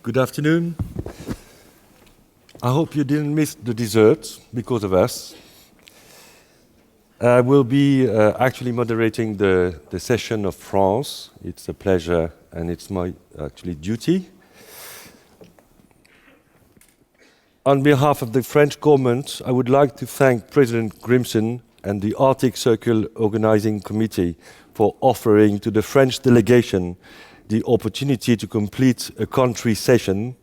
Good afternoon. I hope you didn't miss the dessert because of us. I will be actually moderating the session of France. It's a pleasure and it's my actually duty. On behalf of the French government, I would like to thank President Grimson and the Arctic Circle Organizing Committee for offering to the French delegation the opportunity to complete a country session.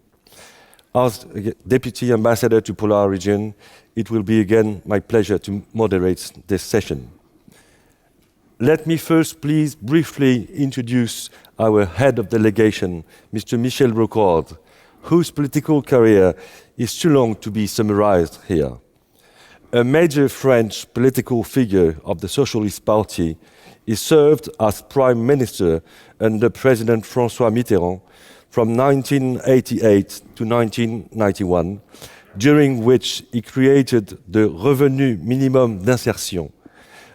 As Deputy Ambassador to Polar Region, it will be again my pleasure to moderate this session. Let me first please briefly introduce our head of delegation, Mr. Michel Rocard, whose political career is too long to be summarized here. A major French political figure of the Socialist Party, he served as Prime Minister under President François Mitterrand from 1988 to 1991, during which he created the Revenu Minimum d'Insertion,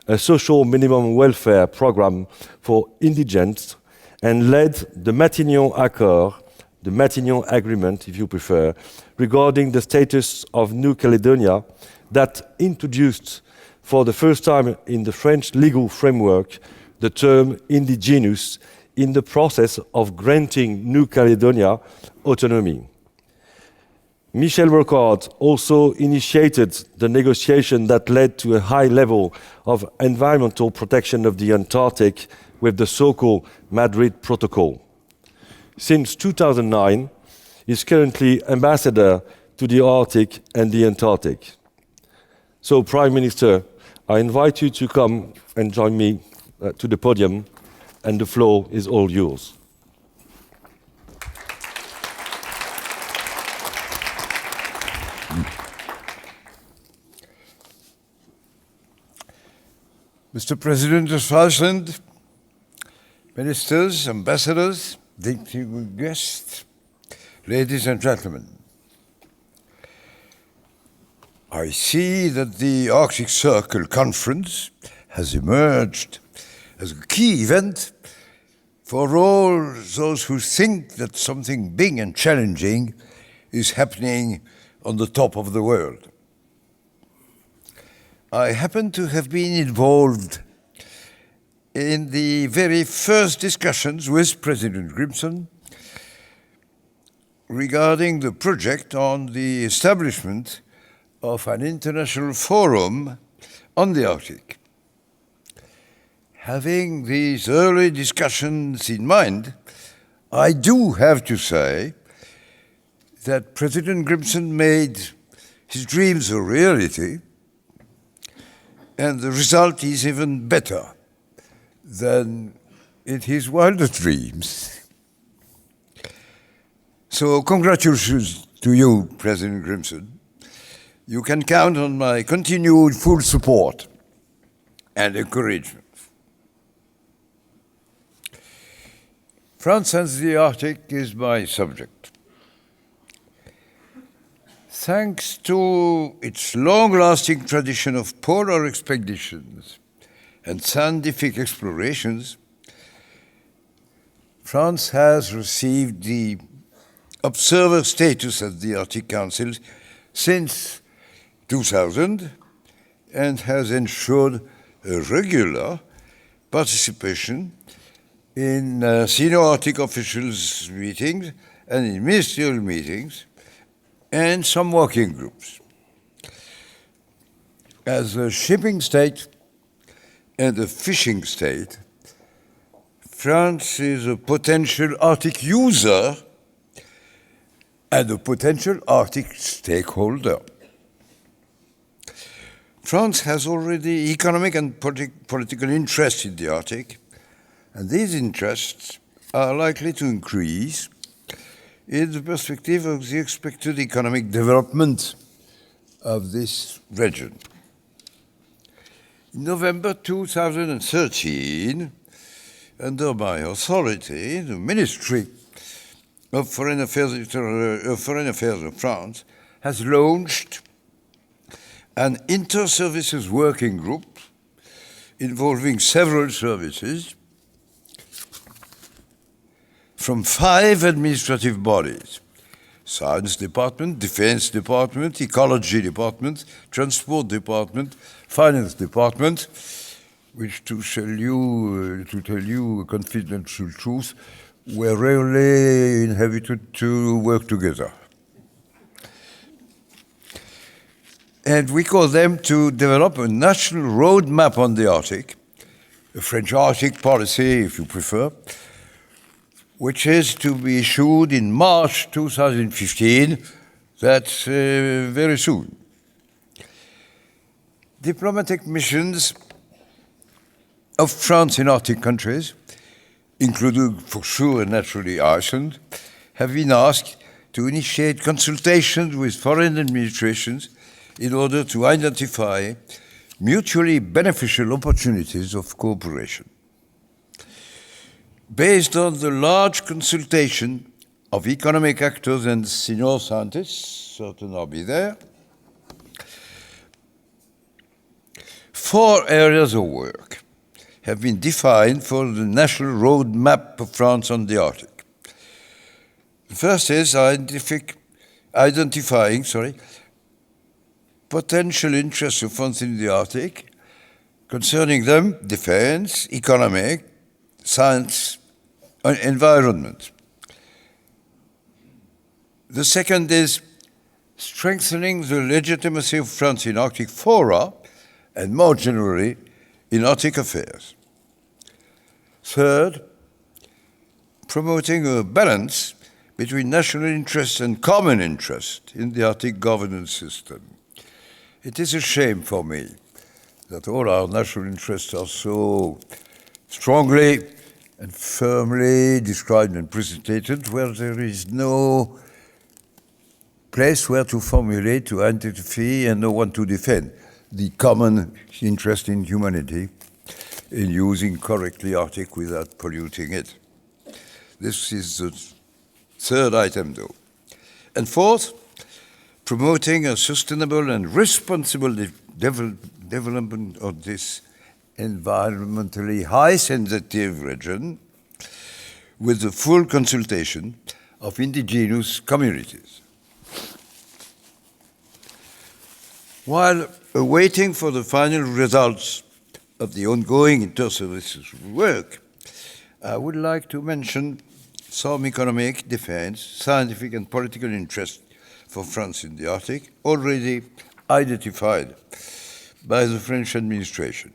a social minimum welfare program for indigents, and led the Matignon Accord, the Matignon Agreement, if you prefer, regarding the status of New Caledonia that introduced for the first time in the French legal framework the term indigenous in the process of granting New Caledonia autonomy. Michel Rocard also initiated the negotiation that led to a high level of environmental protection of the Antarctic with the so-called Madrid Protocol. Since 2009, he is currently ambassador to the Arctic and the Antarctic. So, Prime Minister, I invite you to come and join me to the podium, and the floor is all yours. Mr. President of Iceland, ministers, ambassadors, distinguished guests, ladies and gentlemen, I see that the Arctic Circle Conference has emerged as a key event for all those who think that something big and challenging is happening on the top of the world. I happen to have been involved in the very first discussions with President Grimson regarding the project on the establishment of an international forum on the Arctic. Having these early discussions in mind, I do have to say that President Grimson made his dreams a reality, and the result is even better than in his wildest dreams. So congratulations to you, President Grimson. You can count on my continued full support and encouragement. France and the Arctic is my subject. Thanks to its long-lasting tradition of polar expeditions and scientific explorations, France has received the observer status at the Arctic Council since 2000 and has ensured a regular participation in senior Arctic officials' meetings and in ministerial meetings and some working groups. As a shipping state and a fishing state, France is a potential Arctic user and a potential Arctic stakeholder. France has already economic and political interests in the Arctic, and these interests are likely to increase in the perspective of the expected economic development of this region. In November 2013, under my authority, the Ministry of Foreign Affairs of France has launched an inter-services working group involving several services from 5 administrative bodies: Science Department, Defense Department, Ecology Department, Transport Department, Finance Department, which to tell you a confidential truth, were rarely inhabited to work together. And we call them to develop a national roadmap on the Arctic, a French Arctic policy, if you prefer, which is to be issued in March 2015, that's very soon. Diplomatic missions of France in Arctic countries, including for sure naturally Iceland, have been asked to initiate consultations with foreign administrations in order to identify mutually beneficial opportunities of cooperation. Based on the large consultation of economic actors and senior scientists, certain will be there, 4 areas of work have been defined for the national roadmap of France on the Arctic. The first is identifying potential interests of France in the Arctic, concerning them defense, economic, science, and environment. The second is strengthening the legitimacy of France in Arctic fora and more generally in Arctic affairs. Third, promoting a balance between national interest and common interest in the Arctic governance system. It is a shame for me that all our national interests are so strongly and firmly described and presented, where there is no place where to formulate, to identify, and no one to defend the common interest in humanity in using correctly Arctic without polluting it. This is the third item, though. And fourth, promoting a sustainable and responsible development of this environmentally high-sensitive region with the full consultation of indigenous communities. While awaiting for the final results of the ongoing inter-services work, I would like to mention some economic, defense, scientific and political interests for France in the Arctic, already identified by the French administration.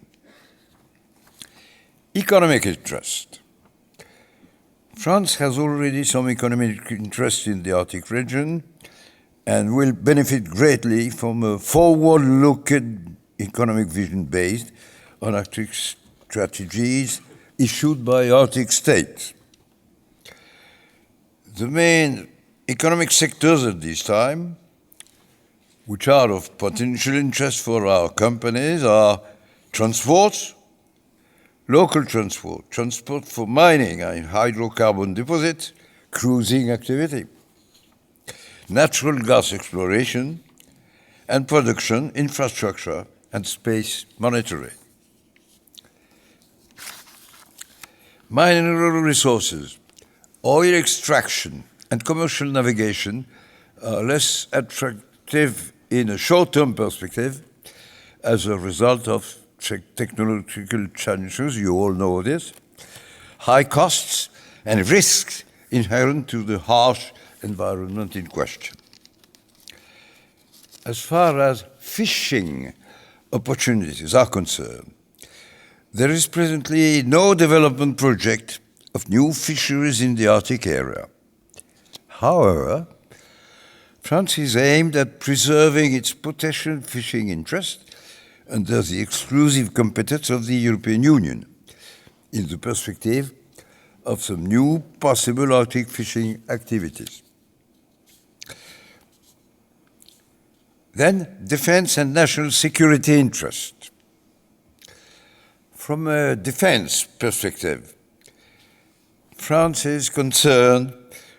Economic interest. France has already some economic interest in the Arctic region and will benefit greatly from a forward-looking economic vision based on Arctic strategies issued by Arctic states. The main economic sectors at this time, which are of potential interest for our companies, are transport, local transport, transport for mining and hydrocarbon deposit, cruising activity, natural gas exploration and production, infrastructure, and space monitoring. Mineral resources, oil extraction, and commercial navigation are less attractive in a short-term perspective as a result of technological challenges, you all know this, high costs and risks inherent to the harsh environment in question. As far as fishing opportunities are concerned, there is presently no development project of new fisheries in the Arctic area. However, France is aimed at preserving its potential fishing interest under the exclusive competence of the European Union in the perspective of some new possible Arctic fishing activities. Then, defense and national security interest. From a defense perspective, France is concerned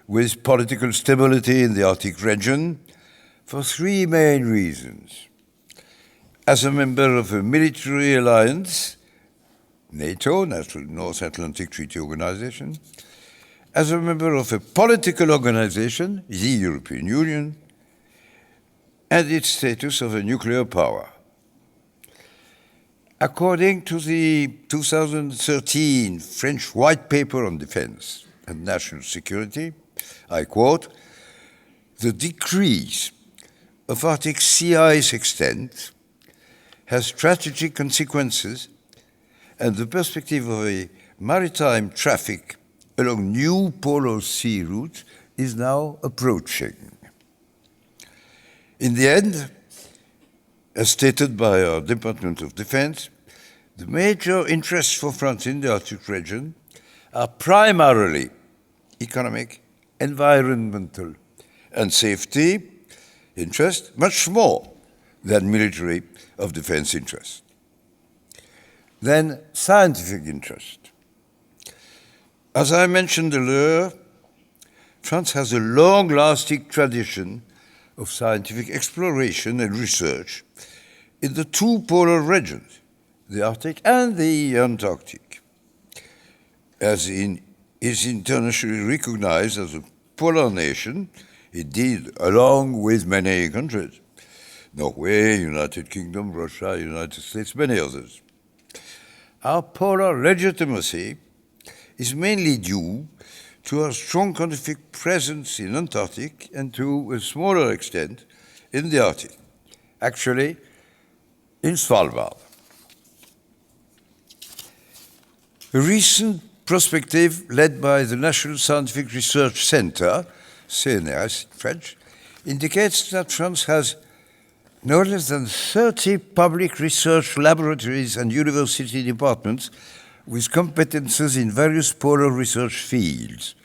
with political stability in the Arctic region for 3 main reasons. As a member of a military alliance, NATO, National North Atlantic Treaty Organization, as a member of a political organization, the European Union, and its status of a nuclear power. According to the 2013 French White Paper on Defense and National Security, I quote, "The decrease of Arctic sea ice extent has strategic consequences, and the perspective of a maritime traffic along new polar sea routes is now approaching." In the end, as stated by our Department of Defense, the major interests for France in the Arctic region are primarily economic, environmental, and safety interests, much more than military of defense interest. Then scientific interest. As I mentioned earlier, France has a long-lasting tradition of scientific exploration and research in the two polar regions, the Arctic and the Antarctic. As is internationally recognized as a polar nation, indeed, along with many countries, Norway, United Kingdom, Russia, United States, many others. Our polar legitimacy is mainly due to our strong scientific presence in Antarctic and to a smaller extent in the Arctic, actually in Svalbard. A recent prospective led by the National Scientific Research Centre, CNRS in French, indicates that France has no less than 30 public research laboratories and university departments with competences in various polar research fields: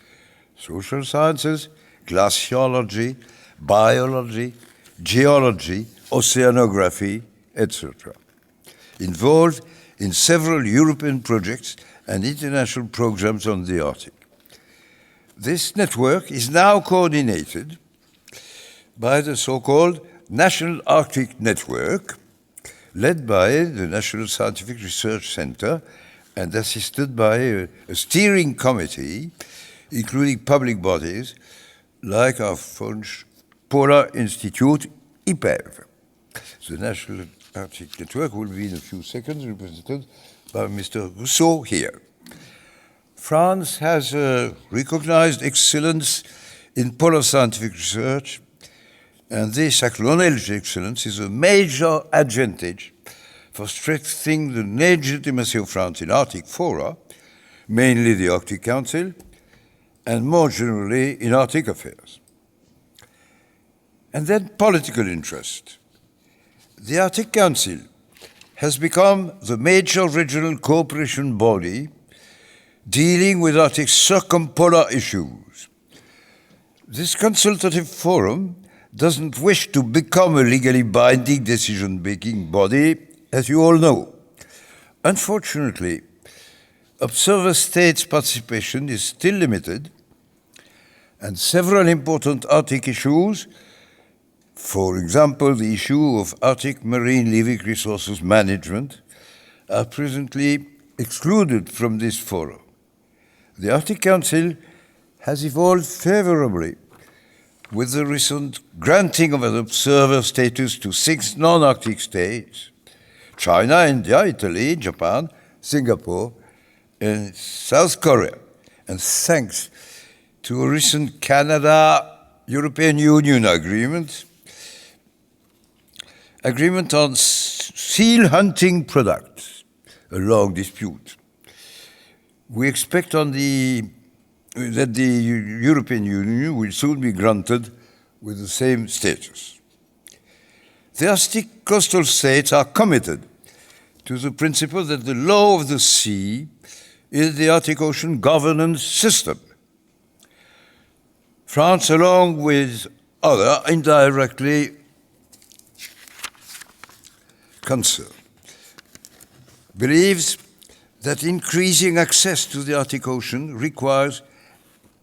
social sciences, glaciology, biology, geology, oceanography, etc., involved in several European projects and international programs on the Arctic. This network is now coordinated by the so-called National Arctic Network, led by the National Scientific Research Centre and assisted by a steering committee, including public bodies like our French Polar Institute, IPEV. The National Arctic Network will be in a few seconds represented by Mr. Rousseau here. France has recognized excellence in polar scientific research, and this acknowledged excellence is a major advantage for strengthening the legitimacy of France in Arctic fora, mainly the Arctic Council, and more generally in Arctic affairs. And then political interest. The Arctic Council has become the major regional cooperation body dealing with Arctic circumpolar issues. This consultative forum doesn't wish to become a legally binding decision-making body, as you all know. Unfortunately, observer states' participation is still limited, and several important Arctic issues, for example, the issue of Arctic marine living resources management, are presently excluded from this forum. The Arctic Council has evolved favorably with the recent granting of an observer status to 6 non-Arctic states: China, India, Italy, Japan, Singapore, and South Korea. And thanks to a recent Canada-European Union agreement on seal hunting products, a long dispute. We expect that the European Union will soon be granted with the same status. The Arctic coastal states are committed to the principle that the law of the sea is the Arctic Ocean governance system. France, along with other indirectly concerned, believes that increasing access to the Arctic Ocean requires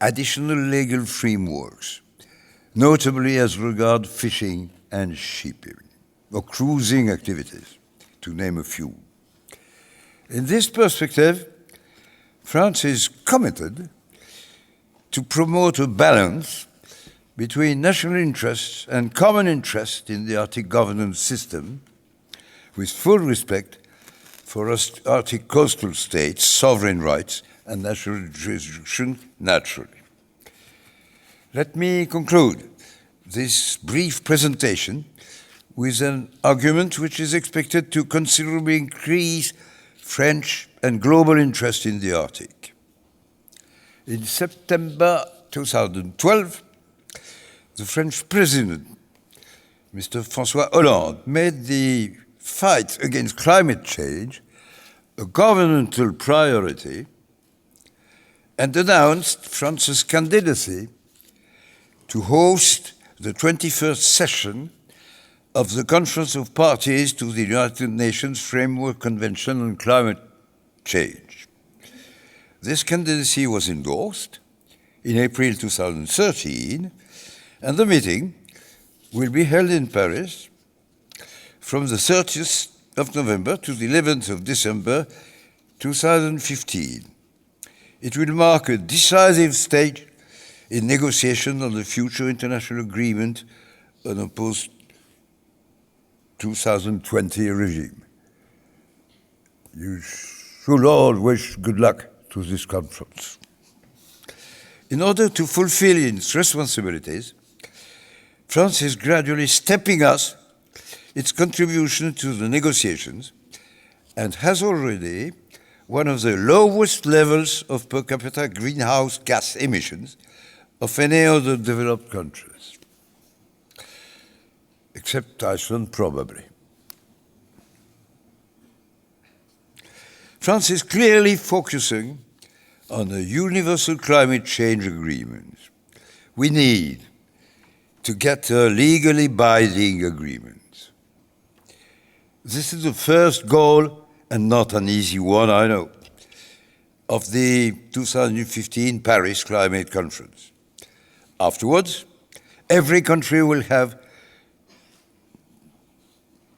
additional legal frameworks, notably as regards fishing and shipping, or cruising activities, to name a few. In this perspective, France is committed to promote a balance between national interests and common interest in the Arctic governance system, with full respect for Arctic coastal states' sovereign rights and national jurisdiction naturally. Let me conclude this brief presentation with an argument which is expected to considerably increase French and global interest in the Arctic. In September 2012, the French president, Mr. François Hollande, made the fight against climate change a governmental priority and announced France's candidacy to host the 21st session of the Conference of Parties to the United Nations Framework Convention on Climate Change. This candidacy was endorsed in April 2013, and the meeting will be held in Paris from the 30th of November to the 11th of December 2015. It will mark a decisive stage in negotiation on the future international agreement on a post-2020 regime. You should all wish good luck to this conference. In order to fulfill its responsibilities, France is gradually stepping up its contribution to the negotiations and has already one of the lowest levels of per capita greenhouse gas emissions of any other developed countries, except Iceland, probably. France is clearly focusing on a universal climate change agreement. We need to get a legally binding agreement. This is the first goal, and not an easy one, I know, of the 2015 Paris Climate Conference. Afterwards, every country will have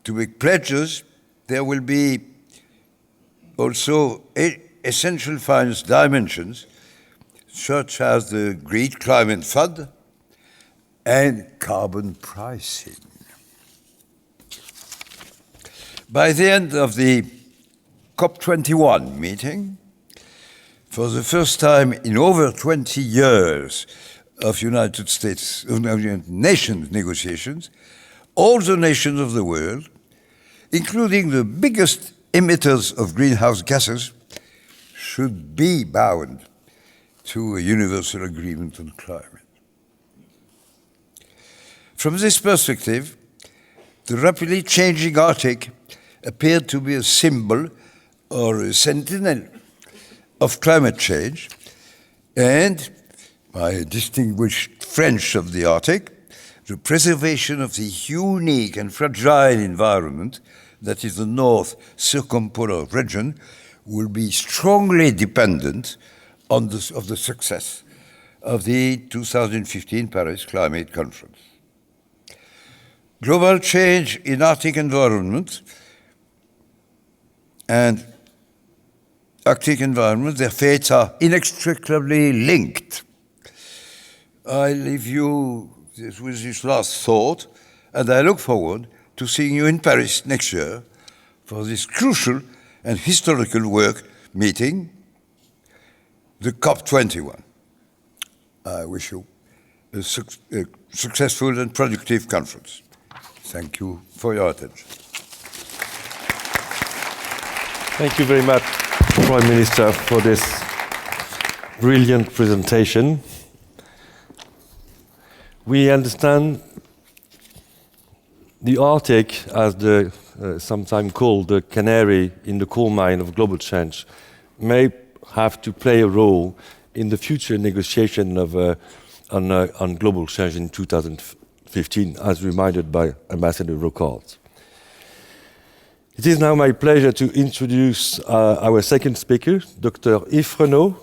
to make pledges. There will be also essential finance dimensions, such as the Green Climate Fund and carbon pricing. By the end of the COP21 meeting, for the first time in over 20 years of United Nations negotiations, all the nations of the world, including the biggest emitters of greenhouse gases, should be bound to a universal agreement on climate. From this perspective, the rapidly changing Arctic appeared to be a symbol or a sentinel of climate change, and, by distinguished French of the Arctic, the preservation of the unique and fragile environment that is the North Circumpolar region will be strongly dependent on the success of the 2015 Paris Climate Conference. Global change in Arctic environment and Arctic environment, their fates are inextricably linked. I leave you with this last thought, and I look forward to seeing you in Paris next year for this crucial and historical work meeting, the COP21. I wish you a successful and productive conference. Thank you for your attention. Thank you very much, Prime Minister, for this brilliant presentation. We understand the Arctic, as sometimes called the canary in the coal mine of global change, may have to play a role in the future negotiation on global change in 2015, as reminded by Ambassador Rocard. It is now my pleasure to introduce our second speaker, Dr. Yves Renaud.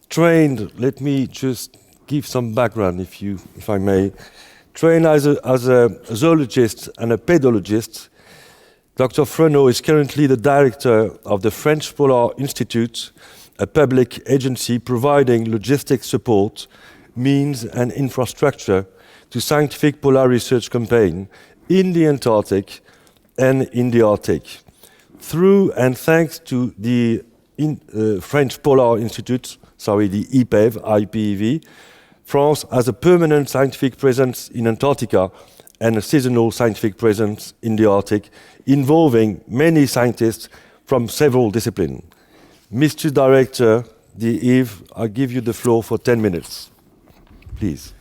Trained, let me just give some background, if I may. Trained as a zoologist and a pedologist, Dr. Renaud is currently the director of the French Polar Institute a public agency providing logistic support, means and infrastructure to scientific polar research campaign in the Antarctic and in the Arctic. Through and thanks to the French Polar Institute, the IPEV, France has a permanent scientific presence in Antarctica and a seasonal scientific presence in the Arctic, involving many scientists from several disciplines. Mr. Director de Yves, I give you the floor for 10 minutes. Please.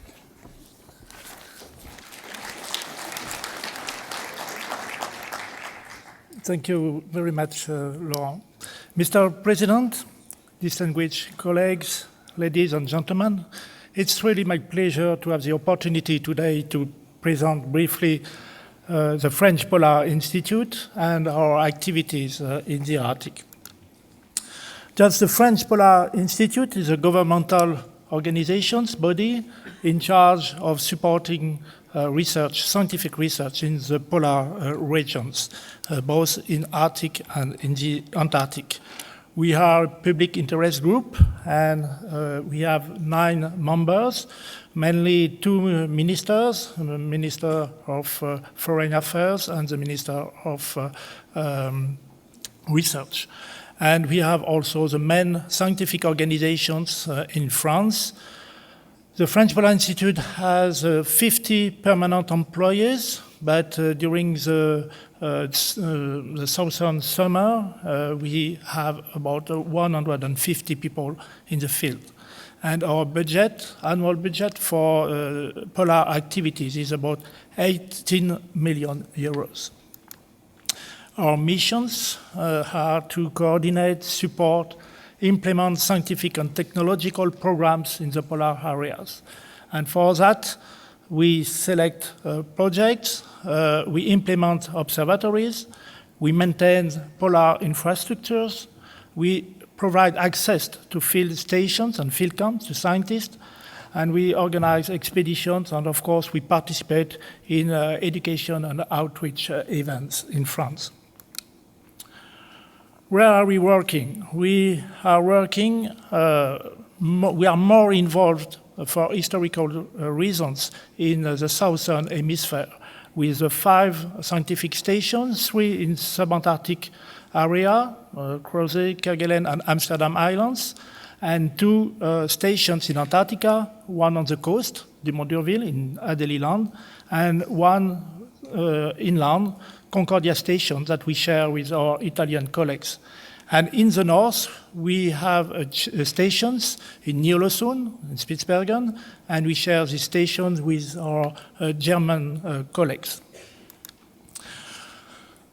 Thank you very much, Laurent. Mr. President, distinguished colleagues, ladies and gentlemen, it's really my pleasure to have the opportunity today to present briefly the French Polar Institute and our activities in the Arctic. Just the French Polar Institute is a governmental organizations body in charge of supporting research, scientific research in the polar regions, both in Arctic and in the Antarctic. We are a public interest group, and we have 9 members, mainly 2 ministers, the Minister of Foreign Affairs and the Minister of Research. And we have also the main scientific organizations in France. The French Polar Institute has 50 permanent employees, but during the southern summer, we have about 150 people in the field. And our budget, annual budget for polar activities is about 18 million euros. Our missions are to coordinate, support, implement scientific and technological programs in the polar areas. And for that, we select projects, we implement observatories, we maintain polar infrastructures, we provide access to field stations and field camps to scientists, and we organize expeditions, and of course we participate in education and outreach events in France. Where are we working? We are working, we are more involved for historical reasons in the southern hemisphere, with 5 scientific stations, 3 in subantarctic area, Crozet, Kerguelen and Amsterdam Islands, and 2 stations in Antarctica, 1 on the coast, de Mont d'Urville in Adélie Land, and 1 inland, Concordia station, that we share with our Italian colleagues. And in the north, we have stations in Ny-Ålesund, in Spitsbergen, and we share these stations with our German colleagues.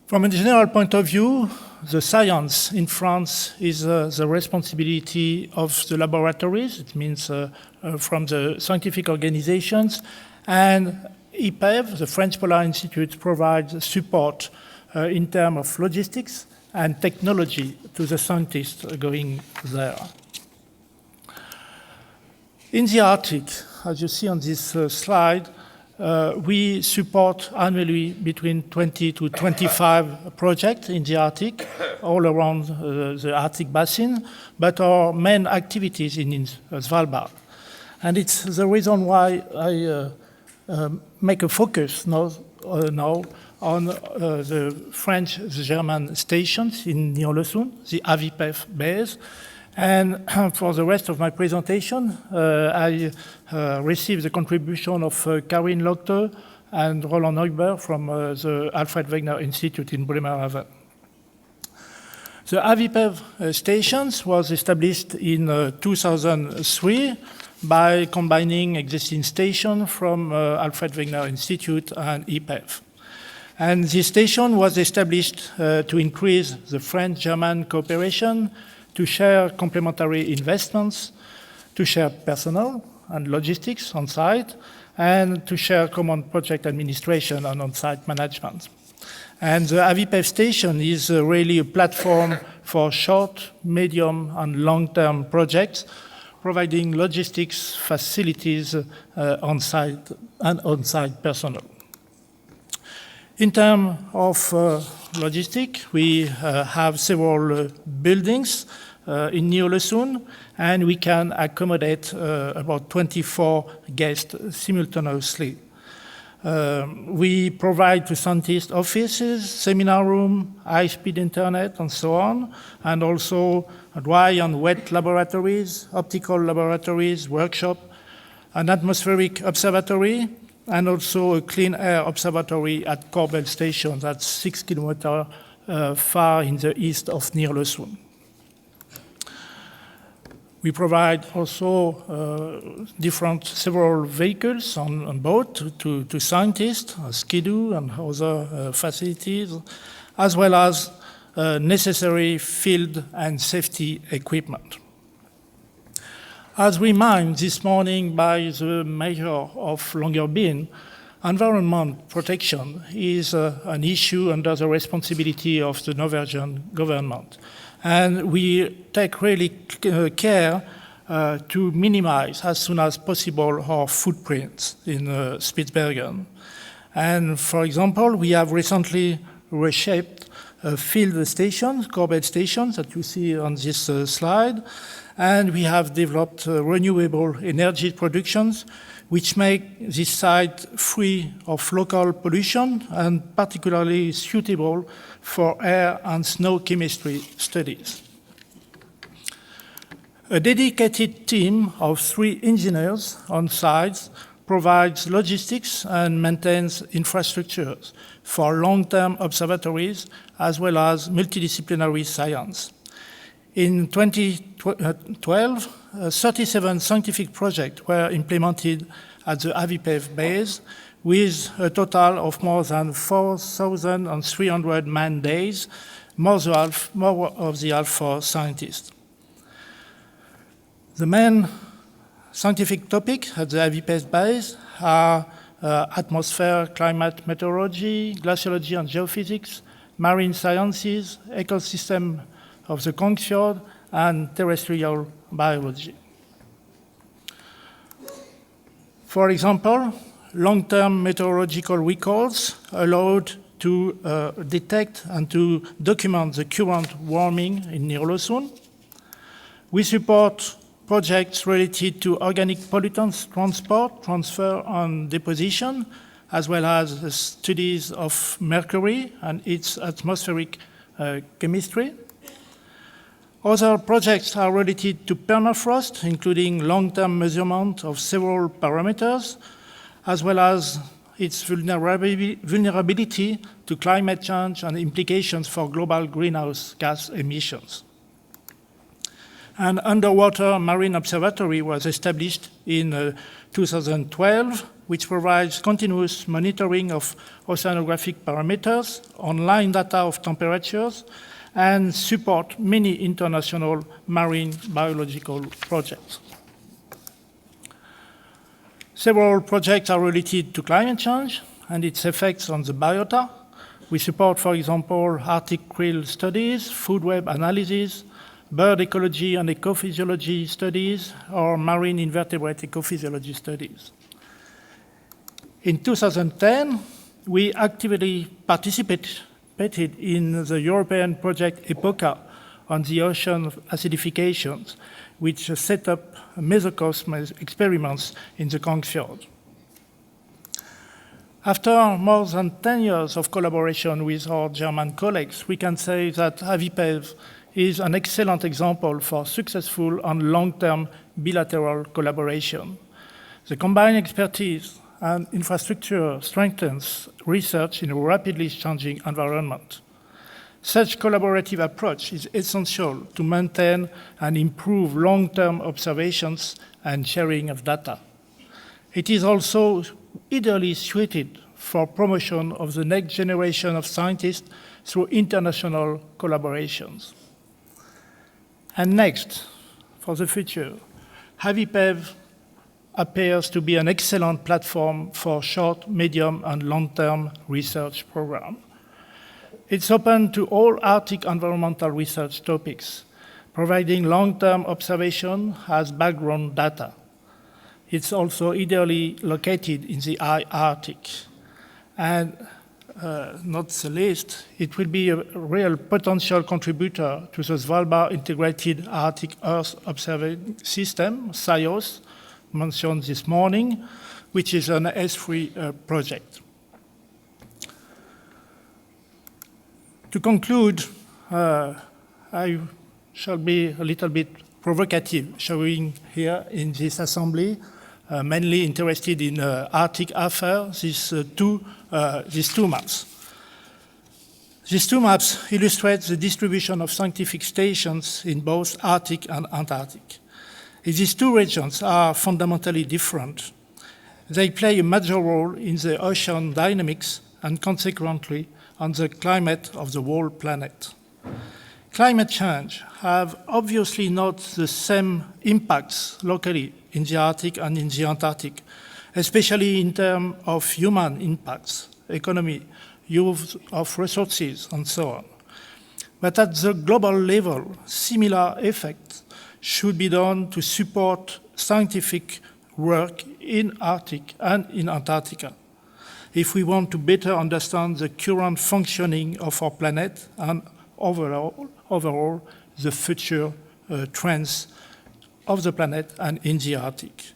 From a general point of view, the science in France is the responsibility of the laboratories. It means from the scientific organizations, and IPEV, the French Polar Institute, provides support in terms of logistics and technology to the scientists going there. In the Arctic, as you see on this slide, we support annually between 20 to 25 projects in the Arctic, all around the Arctic basin, but our main activities in Svalbard. And it's the reason why I make a focus now on the French, the German stations in Ny-Ålesund, the AVIPEF base. And for the rest of my presentation, I received the contribution of Karin Lotte and Roland Neubert from the Alfred Wegener Institute in Bremerhaven. The AVIPEF stations was established in 2003 by combining existing stations from Alfred Wegener Institute and IPEF. And this station was established to increase the French-German cooperation, to share complementary investments, to share personnel and logistics on site, and to share common project administration and on-site management. And the AVIPEF station is really a platform for short, medium, and long-term projects, providing logistics facilities on-site and on-site personnel. In terms of logistics, we have several buildings in Ny-Ålesund, and we can accommodate about 24 guests simultaneously. We provide to scientists offices, seminar room, high-speed internet, and so on, and also dry and wet laboratories, optical laboratories, workshop, an atmospheric observatory, and also a clean air observatory at Korbel Station, that's 6 kilometers far in the east of Ny-Ålesund. We provide also several vehicles on board to scientists, Skidoo and other facilities, as well as necessary field and safety equipment. As reminded this morning by the mayor of Longyearbyen, environment protection is an issue under the responsibility of the Norwegian government. And we take really care to minimize as soon as possible our footprints in Spitsbergen. And for example, we have recently reshaped a field station, Korbel Station, that you see on this slide. And we have developed renewable energy productions, which make this site free of local pollution and particularly suitable for air and snow chemistry studies. A dedicated team of 3 engineers on site provides logistics and maintains infrastructures for long-term observatories as well as multidisciplinary science. In 2012, 37 scientific projects were implemented at the AVIPEV base with a total of more than 4,300 man days, more of the half for scientists. The main scientific topics at the AVIPEV base are atmosphere, climate meteorology, glaciology and geophysics, marine sciences, ecosystem of the Kongsfjord, and terrestrial biology. For example, long-term meteorological records allowed to detect and to document the current warming in Ny-Ålesund. We support projects related to organic pollutants transport, transfer, and deposition, as well as studies of mercury and its atmospheric chemistry. Other projects are related to permafrost, including long-term measurement of several parameters, as well as its vulnerability to climate change and implications for global greenhouse gas emissions. An underwater marine observatory was established in 2012, which provides continuous monitoring of oceanographic parameters, online data of temperatures, and support many international marine biological projects. Several projects are related to climate change and its effects on the biota. We support, for example, Arctic krill studies, food web analysis, bird ecology and ecophysiology studies, or marine invertebrate ecophysiology studies. In 2010, we actively participated in the European project EPOCA on the ocean acidifications, which set up mesocosm experiments in the Kongsfjord. After more than 10 years of collaboration with our German colleagues, we can say that AVIPEV is an excellent example for successful and long-term bilateral collaboration. The combined expertise and infrastructure strengthens research in a rapidly changing environment. Such collaborative approach is essential to maintain and improve long-term observations and sharing of data. It is also ideally suited for promotion of the next generation of scientists through international collaborations. And next, for the future, AVIPEV appears to be an excellent platform for short, medium, and long-term research programs. It's open to all Arctic environmental research topics, providing long-term observation as background data. It's also ideally located in the high Arctic. And not the least, it will be a real potential contributor to the Svalbard Integrated Arctic Earth Observing System, SIOS, mentioned this morning, which is an S3 project. To conclude, I shall be a little bit provocative, showing here in this assembly, mainly interested in Arctic affairs, these two maps. These two maps illustrate the distribution of scientific stations in both Arctic and Antarctic. If these two regions are fundamentally different, they play a major role in the ocean dynamics and consequently on the climate of the whole planet. Climate change have obviously not the same impacts locally in the Arctic and in the Antarctic, especially in terms of human impacts, economy, use of resources, and so on. But at the global level, similar effects should be done to support scientific work in Arctic and in Antarctica, if we want to better understand the current functioning of our planet and overall the future trends of the planet and in the Arctic.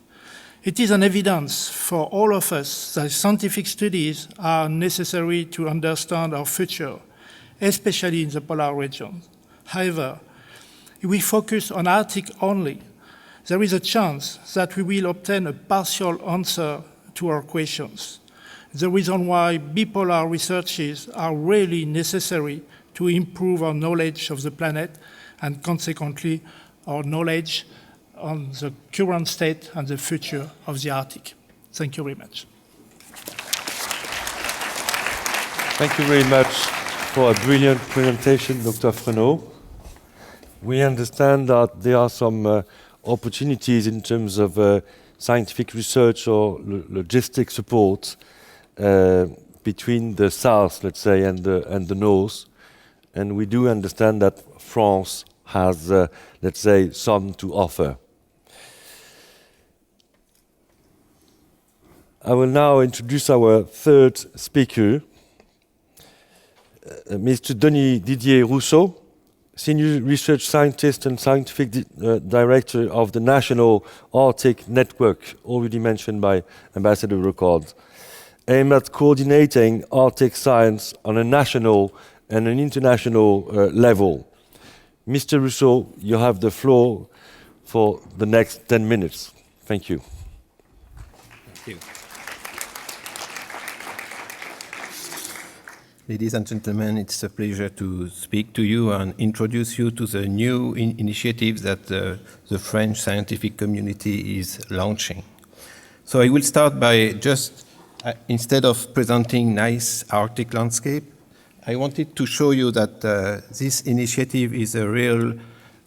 It is an evidence for all of us that scientific studies are necessary to understand our future, especially in the polar region. However, if we focus on Arctic only, there is a chance that we will obtain a partial answer to our questions. The reason why bipolar researches are really necessary to improve our knowledge of the planet and consequently our knowledge on the current state and the future of the Arctic. Thank you very much. Thank you very much for a brilliant presentation, Dr. Freneau. We understand that there are some opportunities in terms of scientific research or logistic support between the south, let's say, and the north. And we do understand that France has, let's say, some to offer. I will now introduce our third speaker, Mr. Denis Didier Rousseau, Senior Research Scientist and Scientific Director of the National Arctic Network, already mentioned by Ambassador Rocard, aimed at coordinating Arctic science on a national and an international level. Mr. Rousseau, you have the floor for the next 10 minutes. Thank you. Thank you. Ladies and gentlemen, it's a pleasure to speak to you and introduce you to the new initiatives that the French scientific community is launching. So I will start by just, instead of presenting nice Arctic landscape, I wanted to show you that this initiative is a real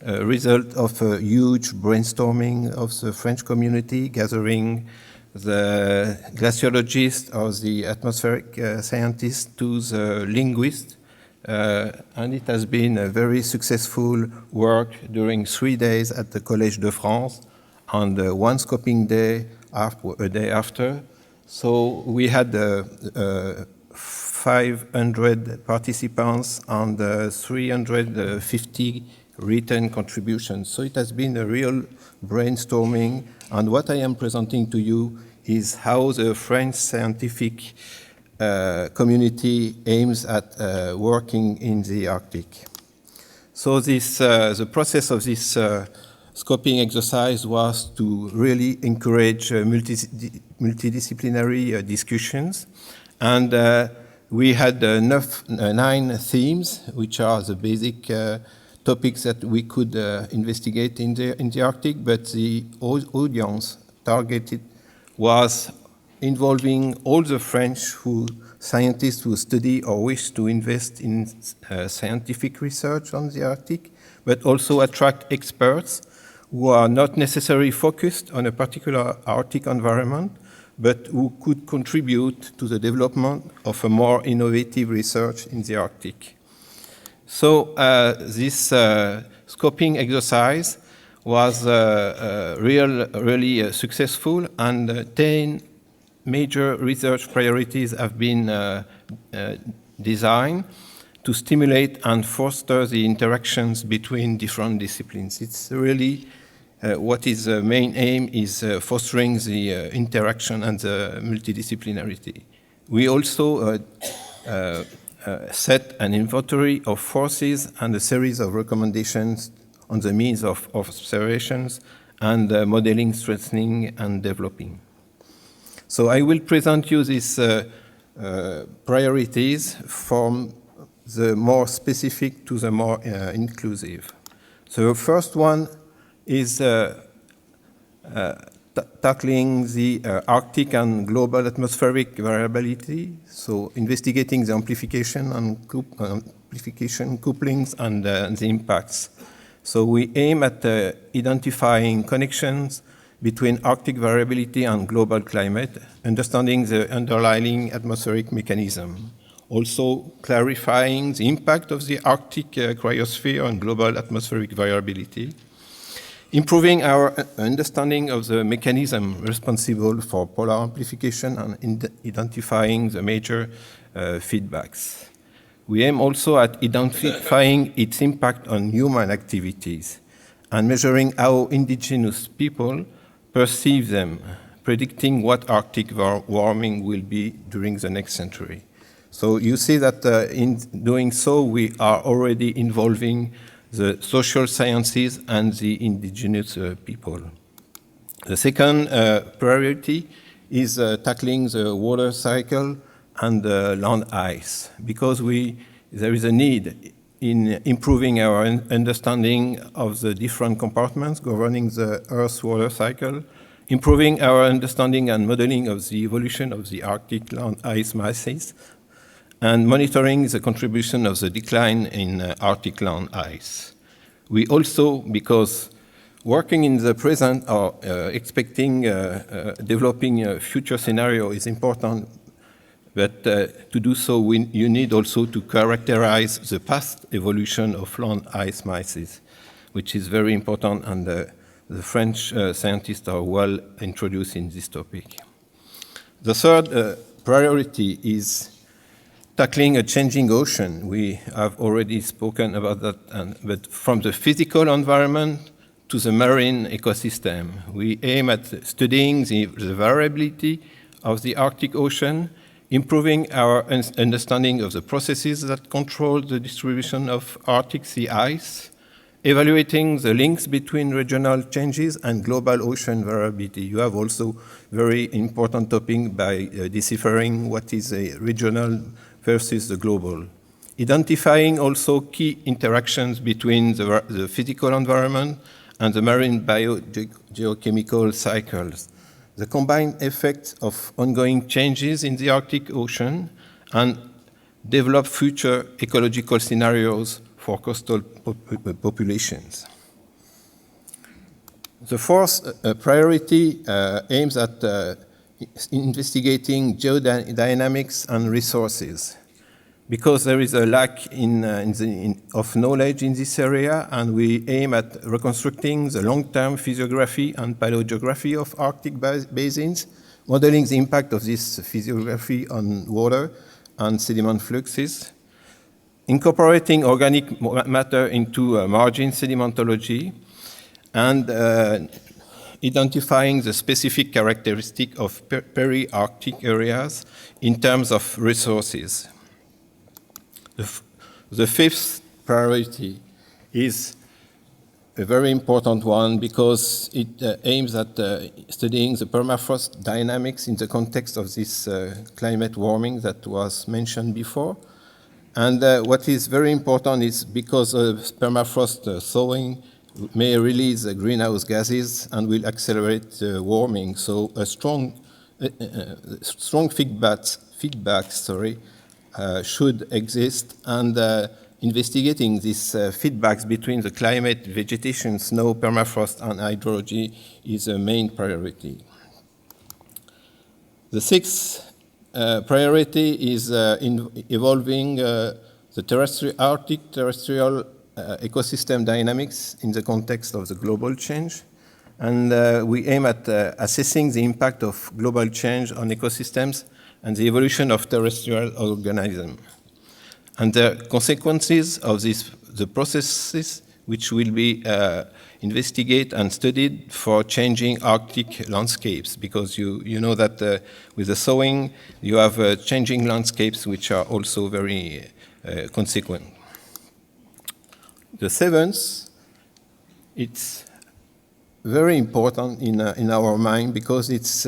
result of a huge brainstorming of the French community, gathering the glaciologists or the atmospheric scientists to the linguists. And it has been a very successful work during 3 days at the Collège de France and one scoping day a day after. So we had 500 participants and 350 written contributions. So it has been a real brainstorming. And what I am presenting to you is how the French scientific community aims at working in the Arctic. So this, the process of this scoping exercise was to really encourage multidisciplinary discussions. And we had 9 themes, which are the basic topics that we could investigate in the Arctic, but the audience targeted was involving all the French scientists who study or wish to invest in scientific research on the Arctic, but also attract experts who are not necessarily focused on a particular Arctic environment, but who could contribute to the development of a more innovative research in the Arctic. So this scoping exercise was really successful, and 10 major research priorities have been designed to stimulate and foster the interactions between different disciplines. It's really what is the main aim is fostering the interaction and the multidisciplinarity. We also set an inventory of forces and a series of recommendations on the means of observations and modeling, strengthening, and developing. So I will present you these priorities from the more specific to the more inclusive. So the first one is tackling the Arctic and global atmospheric variability, so investigating the amplification and couplings and the impacts. So we aim at identifying connections between Arctic variability and global climate, understanding the underlying atmospheric mechanism, also clarifying the impact of the Arctic cryosphere on global atmospheric variability, improving our understanding of the mechanism responsible for polar amplification and identifying the major feedbacks. We aim also at identifying its impact on human activities and measuring how indigenous people perceive them, predicting what Arctic warming will be during the next century. So you see that in doing so, we are already involving the social sciences and the indigenous people. The second priority is tackling the water cycle and land ice, because there is a need in improving our understanding of the different compartments governing the Earth's water cycle, improving our understanding and modeling of the evolution of the Arctic land ice masses, and monitoring the contribution of the decline in Arctic land ice. We also, because working in the present or expecting developing a future scenario is important, but to do so, you need also to characterize the past evolution of land ice masses, which is very important, and the French scientists are well introduced in this topic. The third priority is tackling a changing ocean. We have already spoken about that, but from the physical environment to the marine ecosystem, we aim at studying the variability of the Arctic Ocean, improving our understanding of the processes that control the distribution of Arctic sea ice, evaluating the links between regional changes and global ocean variability. You have also very important topic by deciphering what is a regional versus the global. Identifying also key interactions between the physical environment and the marine biogeochemical cycles, the combined effects of ongoing changes in the Arctic Ocean, and develop future ecological scenarios for coastal populations. The fourth priority aims at investigating geodynamics and resources, because there is a lack of knowledge in this area, and we aim at reconstructing the long-term physiography and paleogeography of Arctic basins, modeling the impact of this physiography on water and sediment fluxes, incorporating organic matter into margin sedimentology, and identifying the specific characteristic of peri-Arctic areas in terms of resources. The fifth priority is a very important one, because it aims at studying the permafrost dynamics in the context of this climate warming that was mentioned before. And what is very important is because permafrost thawing may release greenhouse gases and will accelerate warming. So a strong feedback should exist, and investigating these feedbacks between the climate, vegetation, snow, permafrost, and hydrology is a main priority. The sixth priority is evolving the Arctic terrestrial ecosystem dynamics in the context of the global change. And we aim at assessing the impact of global change on ecosystems and the evolution of terrestrial organisms, and the consequences of the processes which will be investigated and studied for changing Arctic landscapes, because you know that with the thawing you have changing landscapes which are also very consequent. The seventh, it's very important in our mind because it's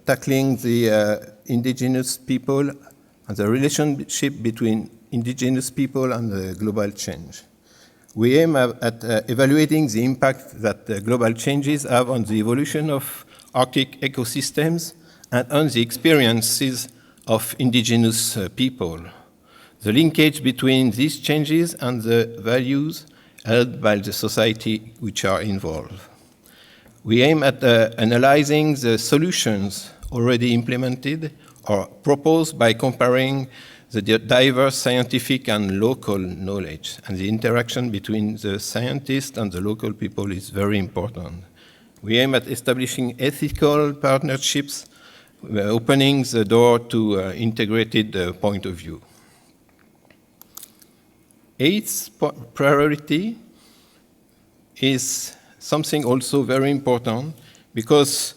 tackling the indigenous people and the relationship between indigenous people and the global change. We aim at evaluating the impact that global changes have on the evolution of Arctic ecosystems and on the experiences of indigenous people, the linkage between these changes and the values held by the society which are involved. We aim at analyzing the solutions already implemented or proposed by comparing the diverse scientific and local knowledge, and the interaction between the scientists and the local people is very important. We aim at establishing ethical partnerships, opening the door to integrated point of view. Eighth priority is something also very important because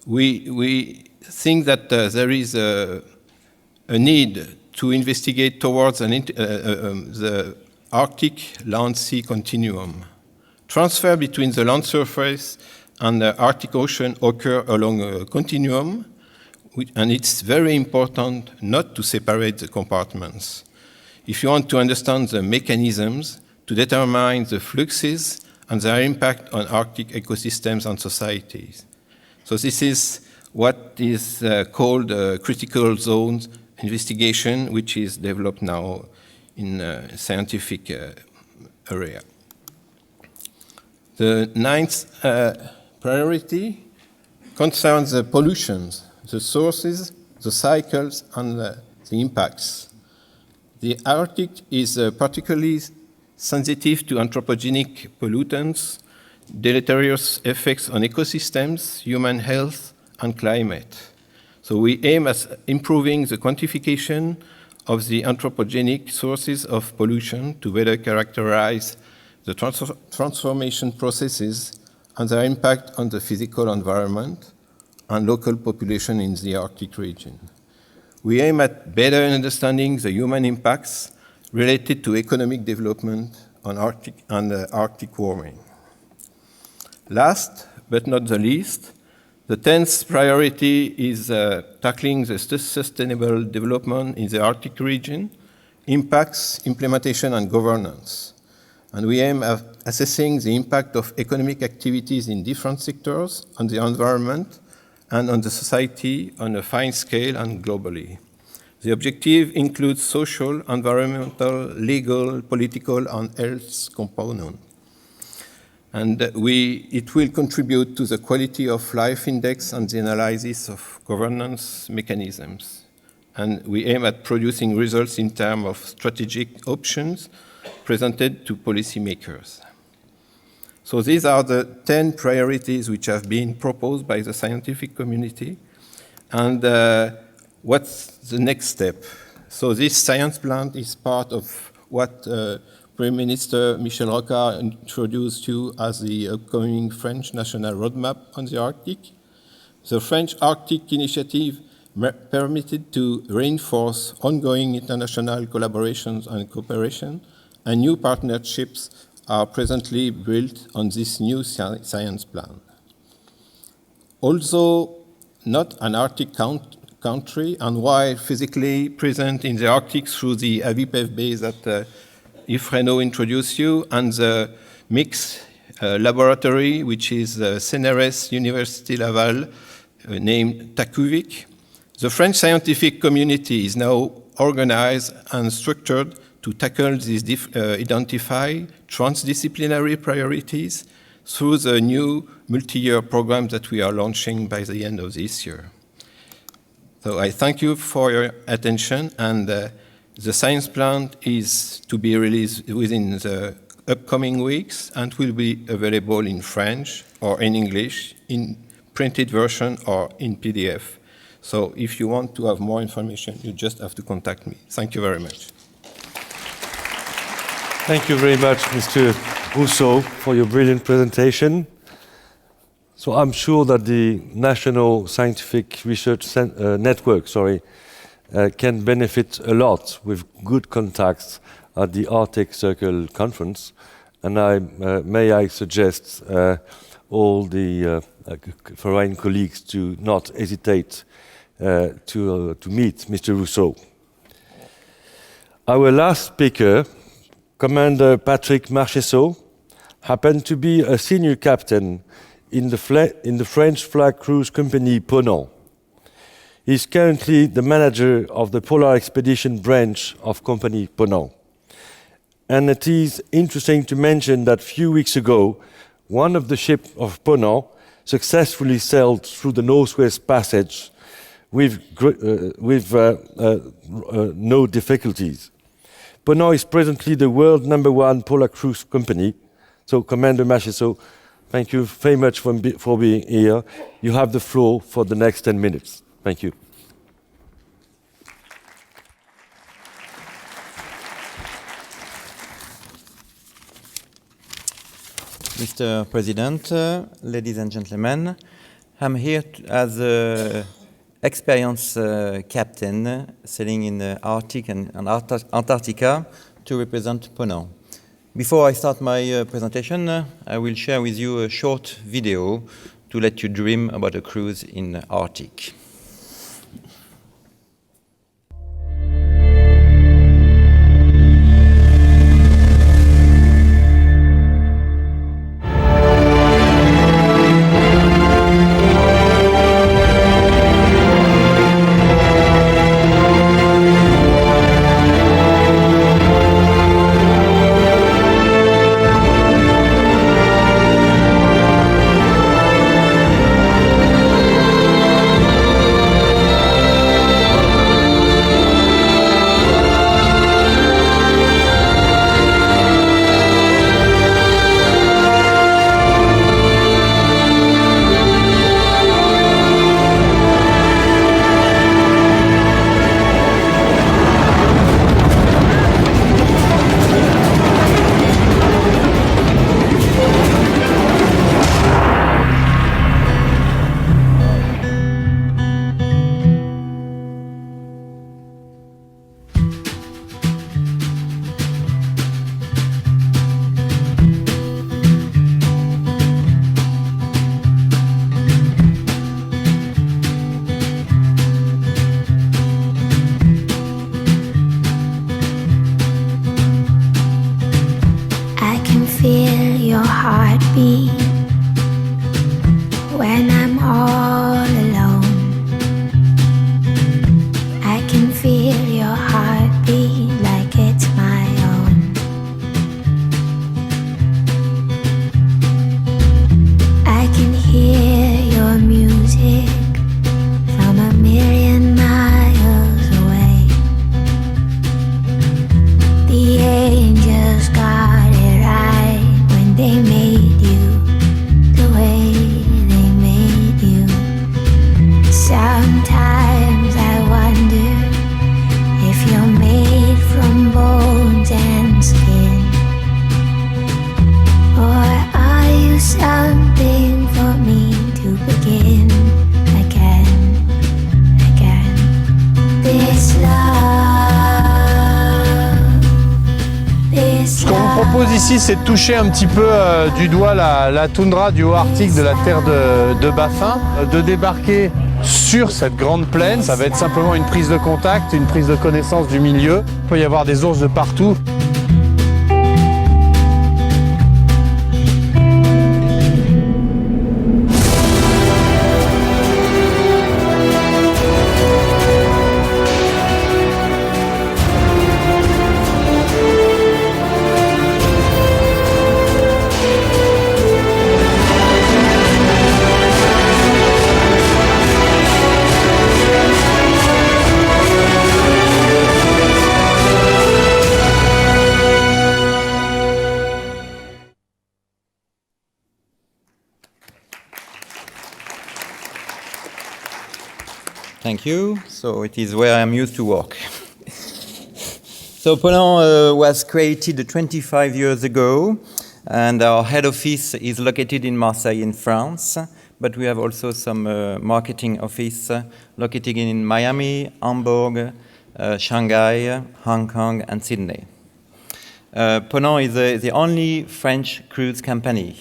we think that there is a need to investigate towards the Arctic land-sea continuum. Transfer between the land surface and the Arctic Ocean occur along a continuum, and it's very important not to separate the compartments. If you want to understand the mechanisms to determine the fluxes and their impact on Arctic ecosystems and societies. So this is what is called critical zones investigation, which is developed now in a scientific area. The ninth priority concerns the pollutions, the sources, the cycles, and the impacts. The Arctic is particularly sensitive to anthropogenic pollutants, deleterious effects on ecosystems, human health, and climate. So we aim at improving the quantification of the anthropogenic sources of pollution to better characterize the transformation processes and their impact on the physical environment and local population in the Arctic region. We aim at better understanding the human impacts related to economic development on Arctic and Arctic warming. Last but not the least, the 10th priority is tackling the sustainable development in the Arctic region, impacts, implementation, and governance. And we aim at assessing the impact of economic activities in different sectors on the environment and on the society on a fine scale and globally. The objective includes social, environmental, legal, political, and health components. And it will contribute to the quality of life index and the analysis of governance mechanisms. And we aim at producing results in terms of strategic options presented to policymakers. So these are the 10 priorities which have been proposed by the scientific community. And what's the next step? So this science plan is part of what Prime Minister Michel Rocard introduced you as the upcoming French National Roadmap on the Arctic. The French Arctic Initiative permitted to reinforce ongoing international collaborations and cooperation, and new partnerships are presently built on this new science plan. Although not an Arctic country, and while physically present in the Arctic through the AVIPEF base that Yves Reynaud introduced you, and the mixed laboratory, which is CNRS University Laval, named TACUVIC. The French scientific community is now organized and structured to tackle these identified transdisciplinary priorities through the new multi-year program that we are launching by the end of this year. So I thank you for your attention, and the science plan is to be released within the upcoming weeks and will be available in French or in English, in printed version or in PDF. So if you want to have more information, you just have to contact me. Thank you very much. Thank you very much, Mr. Rousseau, for your brilliant presentation. So I'm sure that the National Scientific Research Network, can benefit a lot with good contacts at the Arctic Circle Conference, and may I suggest all the foreign colleagues to not hesitate to meet Mr. Rousseau. Our last speaker, Commander Patrick Marchessault, happened to be a senior captain in the French flag cruise company Ponant. He is currently the manager of the Polar Expedition branch of company Ponant. And it is interesting to mention that a few weeks ago, one of the ships of Ponant successfully sailed through the Northwest Passage with no difficulties. Ponant is presently the world #1 polar cruise company. So, Commander Marchessault, thank you very much for being here. You have the floor for the next 10 minutes. Thank you. Mr. President, ladies and gentlemen, I'm here as an experienced captain sailing in the Arctic and Antarctica to represent Ponant. Before I start my presentation, I will share with you a short video to let you dream about a cruise in the Arctic. When I'm all alone, I can feel your heartbeat like it's my own. I can hear your music from a million miles away. The angels got it right when they made you the way they made you. Sometimes I wonder if you're made from bones and skin, or are you something for me to begin again, again? This love, this Ce qu'on vous propose ici, c'est de toucher un petit peu du doigt la toundra du haut Arctique de la terre de Baffin, de débarquer sur cette grande plaine. Ça va être simplement une prise de contact, une prise de connaissance du milieu. Il peut y avoir des ours de partout. Thank you. So it is where I'm used to work. So Ponant was created 25 years ago, and our head office is located in Marseille in France, but we have also some marketing office located in Miami, Hamburg, Shanghai, Hong Kong, and Sydney. Ponant is the only French cruise company,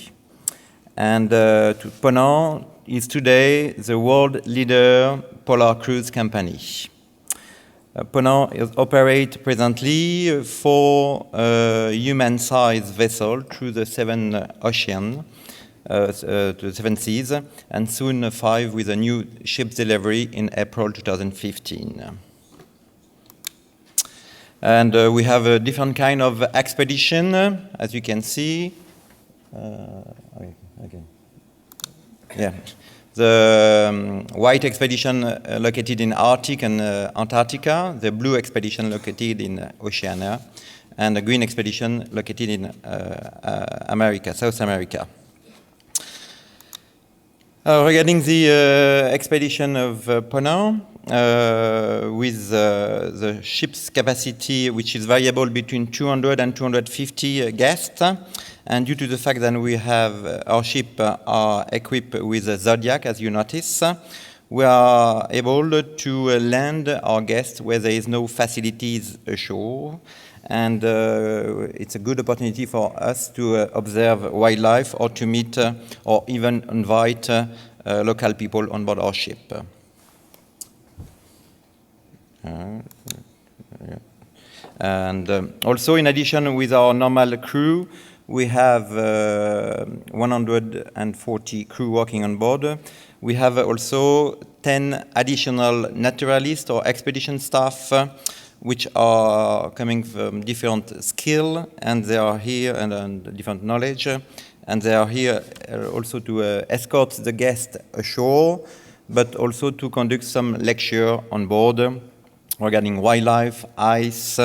and Ponant is today the world leader polar cruise company. Ponant operates presently 4 human-sized vessels through the 7 oceans, the 7 seas, and soon 5 with a new ship delivery in April 2015. And we have a different kind of expedition, as you can see. Yeah. The white expedition located in Arctic and Antarctica, the blue expedition located in Oceania, and the green expedition located in America, South America. Regarding the expedition of Ponant, with the ship's capacity, which is variable between 200 and 250 guests, and due to the fact that we have our ship are equipped with a Zodiac, as you notice, we are able to land our guests where there is no facilities ashore, and it's a good opportunity for us to observe wildlife or to meet or even invite local people on board our ship. And also, in addition with our normal crew, we have 140 crew working on board. We have also 10 additional naturalists or expedition staff, which are coming from different skill, and they are here and different knowledge, and they are here also to escort the guests ashore, but also to conduct some lecture on board regarding wildlife, ice,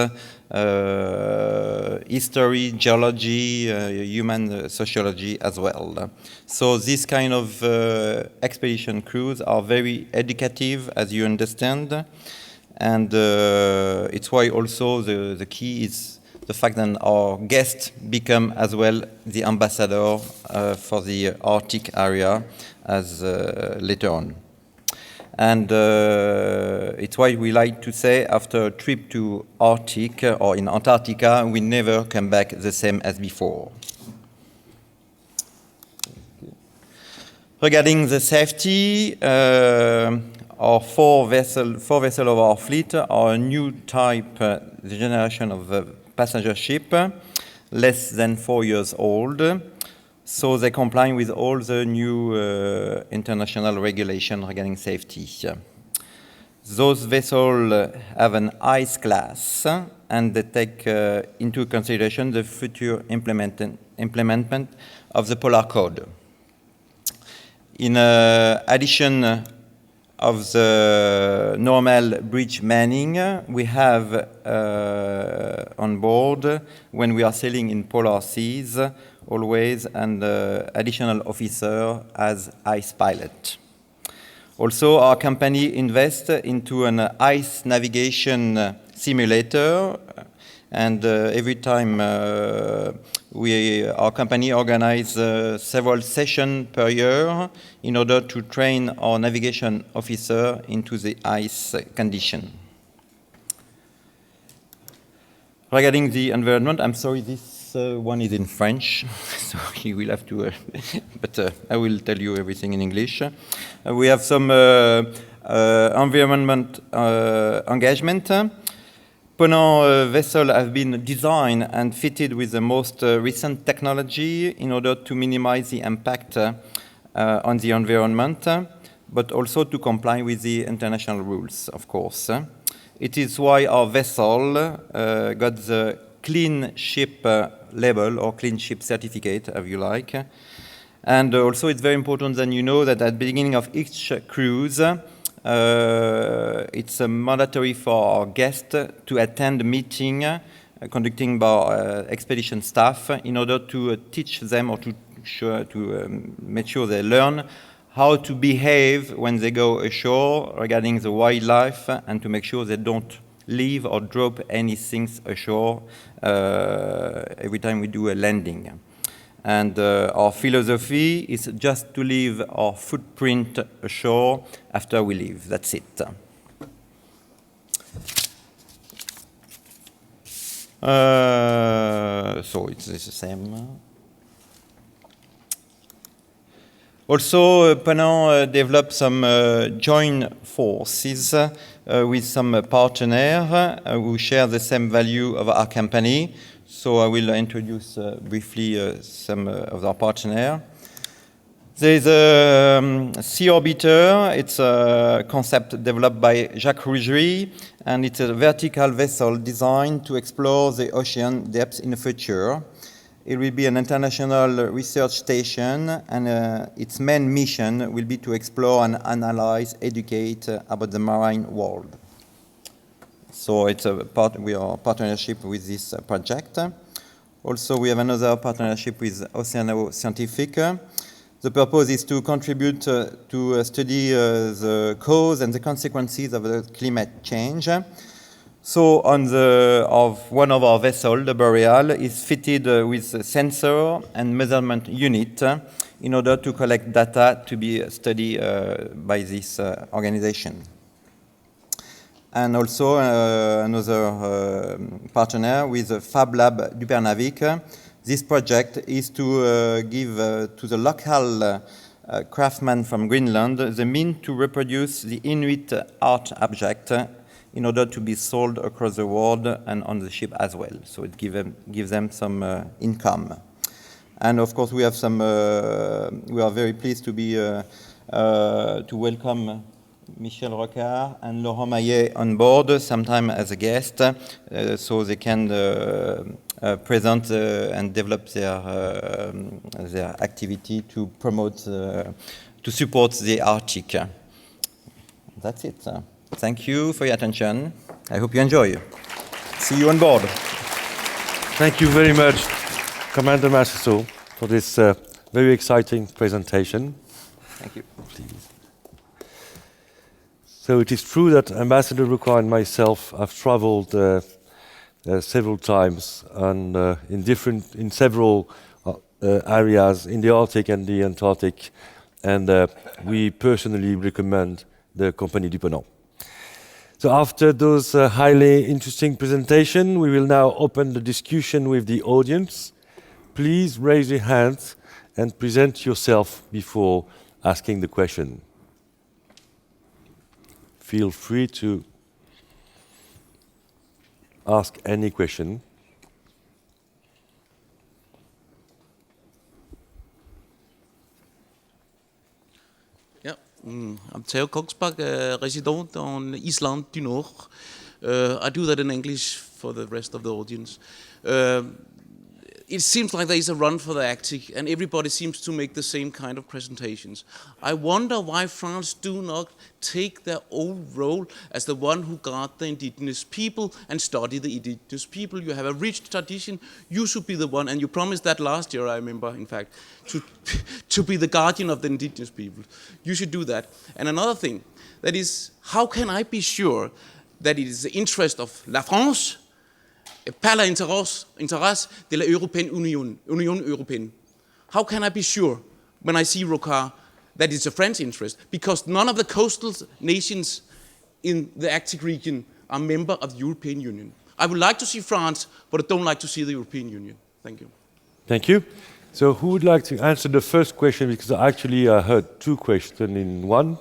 history, geology, human sociology as well. So this kind of expedition crews are very educative, as you understand, and it's why also the key is the fact that our guests become as well the ambassador for the Arctic area as later on. And it's why we like to say after a trip to Arctic or in Antarctica, we never come back the same as before. Regarding the safety, our four vessels of our fleet are a new type, the generation of passenger ship, less than 4 years old. So they comply with all the new international regulation regarding safety. Those vessels have an ice class, and they take into consideration the future implementation of the Polar Code. In addition of the normal bridge manning, we have on board, when we are sailing in polar seas, always an additional officer as ice pilot. Also, our company invests into an ice navigation simulator, and every time our company organizes several sessions per year in order to train our navigation officer into the ice condition. Regarding the environment, I'm sorry, this one is in French, so you will have to, but I will tell you everything in English. We have some environment engagement. Ponant vessels have been designed and fitted with the most recent technology in order to minimize the impact on the environment, but also to comply with the international rules, of course. It is why our vessel got the Clean Ship label or Clean Ship certificate, if you like. And also it's very important that you know that at the beginning of each cruise, it's mandatory for our guests to attend a meeting conducting by expedition staff in order to teach them or to make sure they learn how to behave when they go ashore regarding the wildlife and to make sure they don't leave or drop any things ashore every time we do a landing. And our philosophy is just to leave our footprint ashore after we leave. That's it. So it's the same. Also, Ponant developed some joint forces with some partners who share the same value of our company. So I will introduce briefly some of our partners. There is a Sea Orbiter. It's a concept developed by Jacques Rougerie, and it's a vertical vessel designed to explore the ocean depths in the future. It will be an international research station, and its main mission will be to explore and analyze, educate about the marine world. So it's we are partnership with this project. Also, we have another partnership with Oceano Scientific. The purpose is to contribute to study the cause and the consequences of the climate change. So on one of our vessels, the Boreal, is fitted with a sensor and measurement unit in order to collect data to be studied by this organization. And also another partner with Fab Lab Dupernavik. This project is to give to the local craftsmen from Greenland the means to reproduce the Inuit art object in order to be sold across the world and on the ship as well. So it gives them some income. And of course, we have some. We are very pleased to be to welcome Michel Rocard and Laurent Maillet on board, sometime as a guest, so they can present and develop their activity to promote, to support the Arctic. That's it. Thank you for your attention. I hope you enjoy. See you on board. Thank you very much, Commander Massasso, for this very exciting presentation. Thank you. Please. So it is true that Ambassador Rocard and myself have traveled several times and in several areas in the Arctic and the Antarctic, and we personally recommend the Compagnie du Ponant. So after those highly interesting presentation, we will now open the discussion with the audience. Please raise your hand and present yourself before asking the question. Feel free to ask any question. I'm Theo Koksbak, resident on Island du Nord. I do that in English for the rest of the audience. It seems like there is a run for the Arctic, and everybody seems to make the same kind of presentations. I wonder why France do not take their own role as the one who guard the indigenous people and study the indigenous people. You have a rich tradition. You should be the one, and you promised that last year, I remember, in fact, to be the guardian of the indigenous people. You should do that. And another thing, that is, how can I be sure that it is the interest of La France par l'intérêt de l'Union européenne? How can I be sure when I see Rocard that it's a French interest? Because none of the coastal nations in the Arctic region are members of the European Union. I would like to see France, but I don't like to see the European Union. Thank you. Thank you. So who would like to answer the first question? Because actually I heard two questions in one.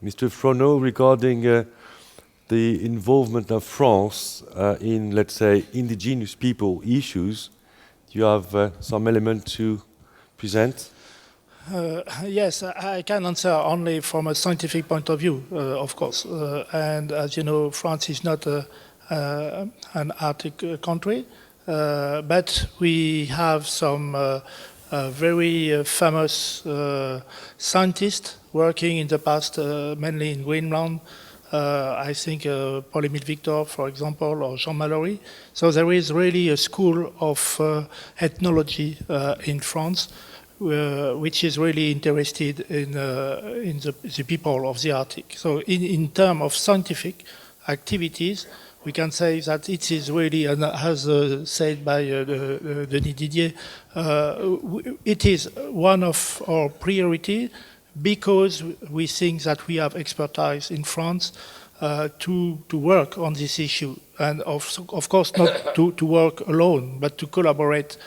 Mr. Fronneau, regarding the involvement of France in, let's say, indigenous people issues. Do you have some element to present? Yes, I can answer only from a scientific point of view, of course. And as you know, France is not an Arctic country, but we have some very famous scientists working in the past, mainly in Greenland. I think Paul-Émile Victor, for example, or Jean Mallory. So there is really a school of ethnology in France, which is really interested in the people of the Arctic. So in terms of scientific activities, we can say that it is really, and as said by Denis Didier, it is one of our priorities because we think that we have expertise in France to work on this issue. And of course not to work alone, but to collaborate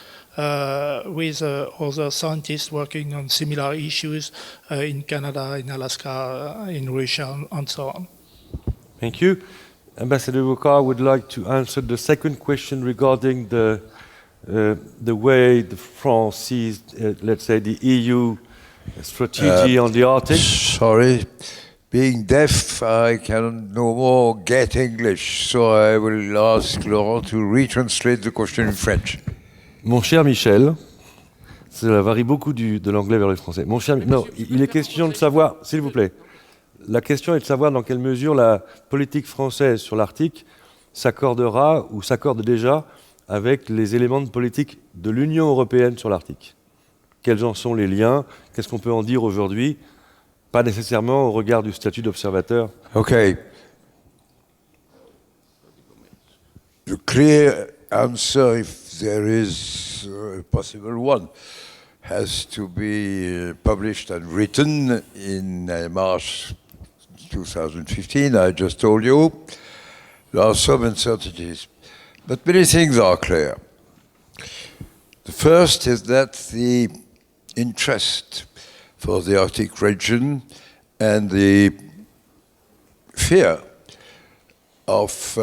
with other scientists working on similar issues in Canada, in Alaska, in Russia, and so on. Thank you. Ambassador Rocard would like to answer the second question regarding the way France sees, let's say, the EU strategy on the Arctic. Sorry, being deaf, I can no more get English, so I will ask Laurent to retranslate the question in French. Mon cher Michel, ça varie beaucoup de l'anglais vers le français. Mon cher, non, il est question de savoir, s'il vous plaît, la question est de savoir dans quelle mesure la politique française sur l'Arctique s'accordera ou s'accorde déjà avec les éléments de politique de l'Union européenne sur l'Arctique. Quels en sont les liens? Qu'est-ce qu'on peut en dire aujourd'hui? Pas nécessairement au regard du statut d'observateur. Okay. The clear answer, if there is a possible one, has to be published and written in March 2015. I just told you there are some uncertainties, but many things are clear. The first is that the interest for the Arctic region and the fear of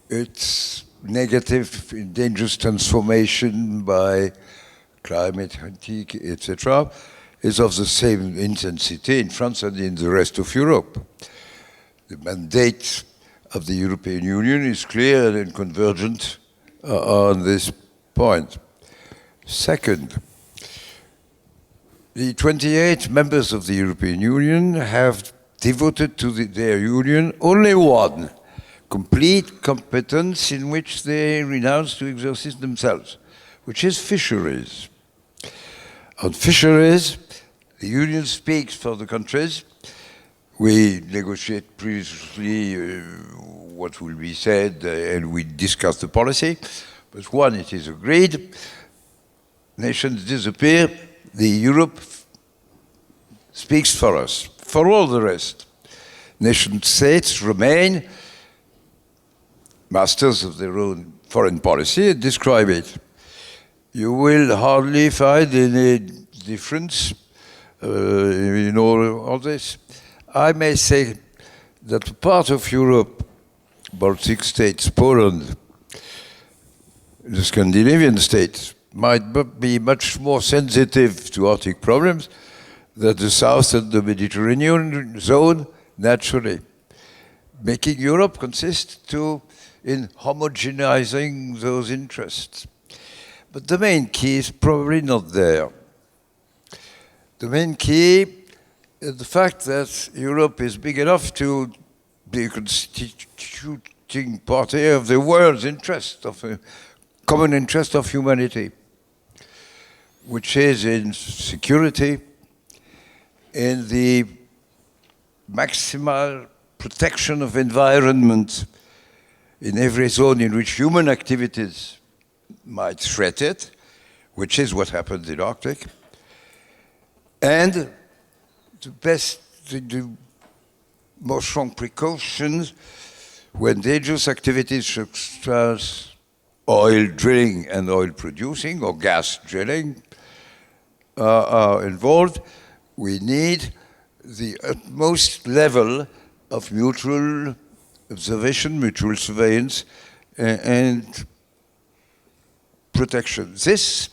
its negative, dangerous transformation by climate, fatigue, etc., is of the same intensity in France and in the rest of Europe. The mandate of the European Union is clear and convergent on this point. Second, the 28 members of the European Union have devoted to their union only one complete competence in which they renounce to exercise themselves, which is fisheries. On fisheries, the Union speaks for the countries. We negotiate previously what will be said and we discuss the policy. But one, it is agreed, nations disappear, the Europe speaks for us. For all the rest, nation states remain masters of their own foreign policy and describe it. You will hardly find any difference in all of this. I may say that part of Europe, Baltic states, Poland, the Scandinavian states, might be much more sensitive to Arctic problems than the south and the Mediterranean zone, naturally, making Europe consist in homogenizing those interests. But the main key is probably not there. The main key is the fact that Europe is big enough to be a constituting party of the world's interest, of a common interest of humanity, which is in security, in the maximal protection of environment in every zone in which human activities might threaten it, which is what happens in Arctic, and the most strong precautions when dangerous activities such as oil drilling and oil producing or gas drilling are involved. We need the utmost level of mutual observation, mutual surveillance, and protection. This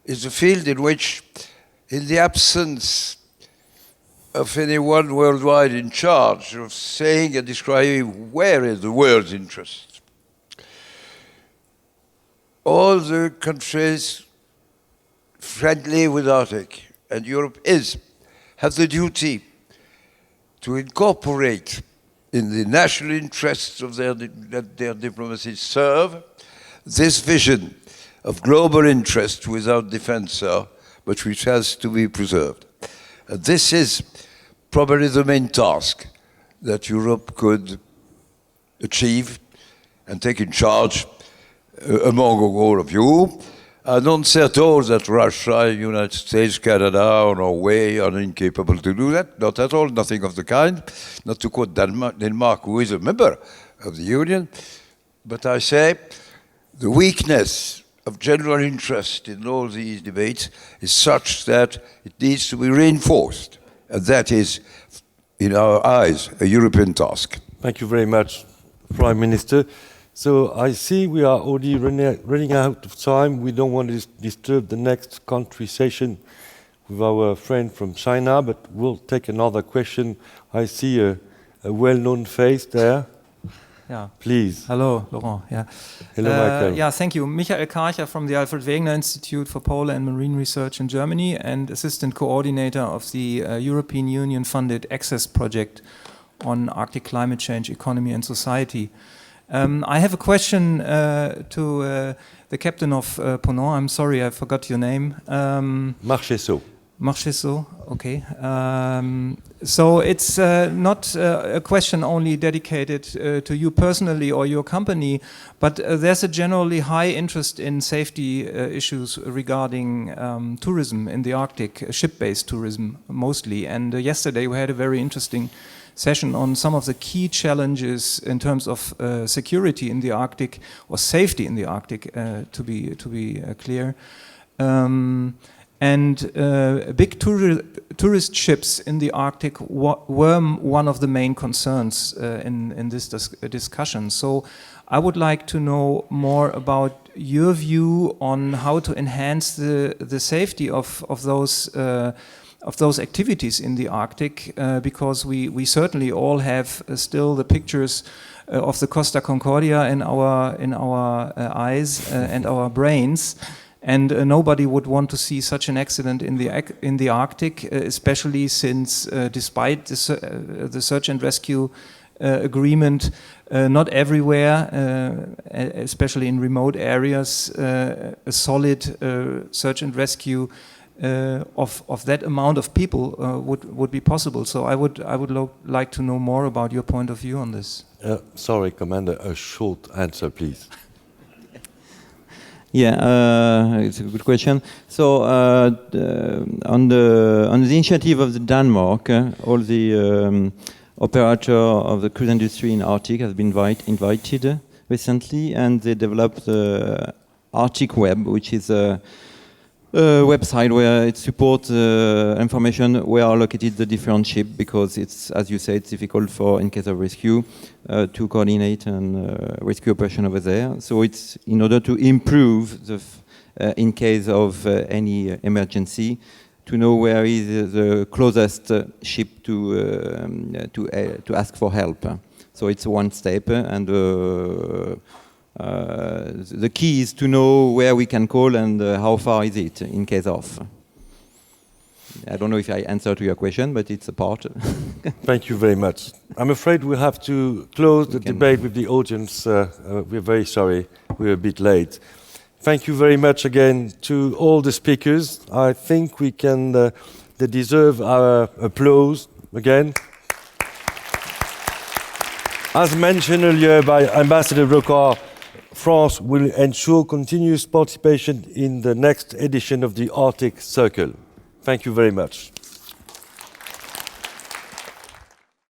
is a field in which, in the absence of anyone worldwide in charge of saying and describing where is the world's interest, all the countries friendly with Arctic, and Europe have the duty to incorporate in the national interests of that their diplomacies serve this vision of global interest without defense, sir, but which has to be preserved. This is probably the main task that Europe could achieve and take in charge among all of you. I don't say at all that Russia, United States, Canada, or Norway are incapable to do that. Not at all, nothing of the kind. Not to quote Denmark, who is a member of the Union. But I say the weakness of general interest in all these debates is such that it needs to be reinforced. And that is, in our eyes, a European task. Thank you very much, Prime Minister. So I see we are already running out of time. We don't want to disturb the next country session with our friend from China, but we'll take another question. I see a well-known face there. Yeah. Please. Hello, Laurent. Yeah. Hello, Michael. Yeah, thank you. Michael Karcher from the Alfred Wegener Institute for Polar and Marine Research in Germany and Assistant Coordinator of the European Union-funded Access Project on Arctic Climate Change, Economy and Society. I have a question to the captain of Ponant. I'm sorry, I forgot your name. Marchesso. Marchesso, okay. So it's not a question only dedicated to you personally or your company, but there's a generally high interest in safety issues regarding tourism in the Arctic, ship-based tourism mostly. And yesterday we had a very interesting session on some of the key challenges in terms of security in the Arctic, or safety in the Arctic, to be clear. Big tourist ships in the Arctic were one of the main concerns in this discussion. So I would like to know more about your view on how to enhance the safety of those activities in the Arctic, because we certainly all have still the pictures of the Costa Concordia in our eyes and our brains. And nobody would want to see such an accident in the Arctic, especially since, despite the search and rescue agreement, not everywhere, especially in remote areas, a solid search and rescue of that amount of people would be possible. So I would like to know more about your point of view on this. Sorry, Commander, a short answer, please. Yeah, it's a good question. So on the initiative of the Denmark, all the operator of the cruise industry in Arctic has been invited recently, and they developed the Arctic Web, which is a website where it supports information where are located the different ships, because it's, as you say, it's difficult for, in case of rescue, to coordinate and rescue operation over there. So it's in order to improve the, in case of any emergency, to know where is the closest ship to ask for help. So it's one step, and the key is to know where we can call and how far is it in case of. I don't know if I answered to your question, but it's a part. Thank you very much. I'm afraid we'll have to close the debate with the audience. We're very sorry, we're a bit late. Thank you very much again to all the speakers. I think we can, they deserve our applause again. As mentioned earlier by Ambassador Brocard, France will ensure continuous participation in the next edition of the Arctic Circle. Thank you very much.